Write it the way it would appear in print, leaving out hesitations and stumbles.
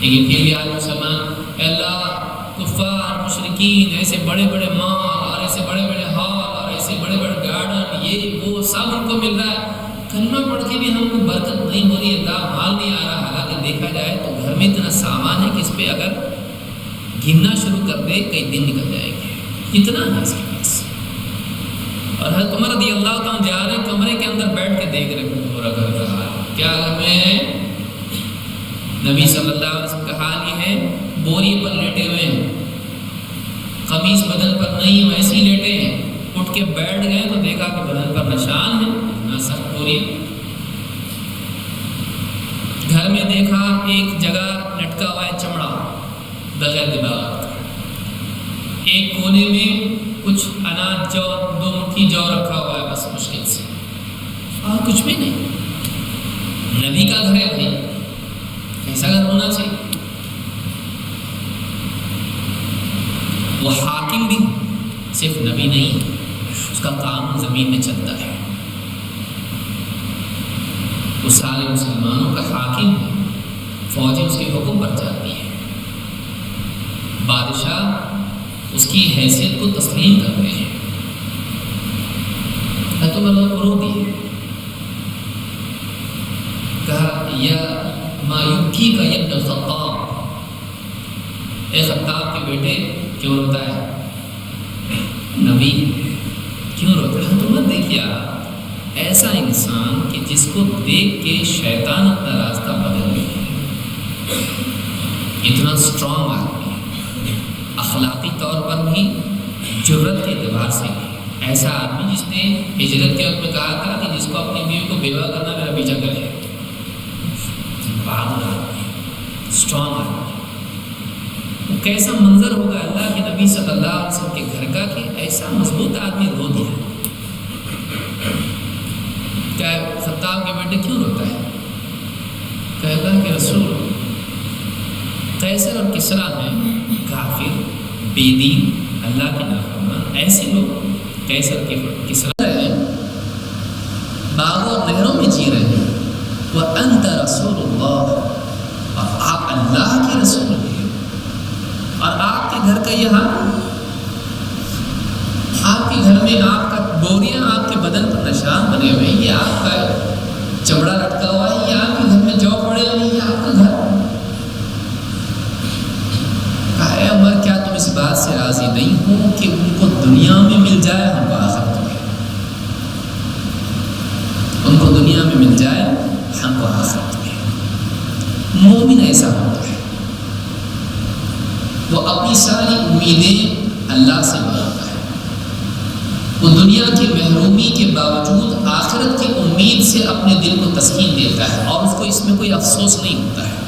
لیکن پھر بھی آج مسلمان اللہ کفار مشرکین ایسے بڑے بڑے مال اور ایسے بڑے بڑے ہال اور ایسے بڑے بڑے گارڈن یہ وہ سب ان کو مل رہا ہے، کلمہ پڑھ کے بھی ہم کو برکت نہیں ہو رہی ہے، مال نہیں آ رہا۔ حالانکہ دیکھا جائے تو گھر میں اتنا سامان ہے کہ اس پہ اگر گننا شروع کر دے کئی دن نکل جائیں گے، اتنا ہے اس کے پاس۔ اور حضرت عمر رضی اللہ تعالیٰ جا رہے کمرے کے اندر بیٹھ کے دیکھ رہے پورا گھر کا حال کیا گھر میں ہے۔ نبی صلی اللہ علیہ وسلم کا حال یہ ہے، بوری پر لیٹے ہوئے ہیں، قمیص بدن پر نہیں ویسے ہی لیٹے ہیں، اٹھ کے بیٹھ گئے تو دیکھا کہ بدن پر نشان ہے، اتنا سخت بوری۔ گھر میں دیکھا ایک جگہ لٹکا ہوا ہے چمڑا بغیر دماغ کا، ایک کونے میں کچھ اناج جو 2 مٹھی جو رکھا ہوا ہے بس مشکل سے، اور کچھ بھی نہیں۔ نبی کا گھر ہے بھائی، ایسا گھر ہونا چاہیے۔ وہ حاکم بھی صرف نبی نہیں، اس کا قانون زمین میں چلتا ہے، وہ سارے مسلمانوں کا حاکم ہے، فوجیں اس کے حکم پر جاتی ہے، بادشاہ اس کی حیثیت کو تسلیم کرتے ہیں۔ تو اللہ کو رو دی، کہا یا مایوکی کا ابن الخطاب، اے خطاب کے بیٹے کیوں روتا ہے؟ نبی کیوں روتا ہے؟ تو مت دیکھیے آپ ایسا انسان کہ جس کو دیکھ کے شیطان اپنا راستہ بدل لے، اتنا اسٹرانگ آدمی، اخلاقی طور پر بھی جرت کے اعتبار سے ایسا آدمی جس نے ہجرت کے وقت میں کہا تھا کہ جس کو اپنی بیوی کو بیوہ کرنا میرا پیچھا کرے، بہادر آدمی، اسٹرانگ آدمی۔ وہ کیسا منظر ہوگا اللہ کے نبی صلی اللہ علیہ وسلم کے گھر کا کہ ایسا مضبوط آدمی رو دیا۔ کیا خطاب کے بیٹے کیوں روتا ہے؟ کہتا کہ رسول قیصر اور کسریٰ ہیں کافر بے دین اللہ کے نافرمان، ایسے لوگ قیصر کے کسریٰ ہیں، باغوں اور نہروں میں جی رہے ہیں، وَأَنْتَ رَسُولُ اللَّهِ، اور آپ اللہ کے رسول ہیں، اور آپ کے گھر کا یہ حال، آپ کے گھر میں آپ کا بوریاں آپ کے بدن پر نشان بنے ہوئے ہیں، یہ آپ کا چمڑا لٹکا ہوا ہے، یہ آپ کے گھر میں جو پڑے ہوئے ہیں، یہ آپ کا گھر۔ کہا اے عمر کیا تم اس بات سے راضی نہیں ہو کہ ان کو دنیا میں مل جائے ہم کو آخرت میں، ان کو دنیا میں مل جائے ہم کو آخرت میں۔ مومن ایسا ہوتا ہے، وہ اپنی ساری امیدیں اللہ سے بناتا ہے، وہ دنیا کی محرومی کے باوجود آخرت کی امید سے اپنے دل کو تسکین دیتا ہے، اور اس کو اس میں کوئی افسوس نہیں ہوتا ہے۔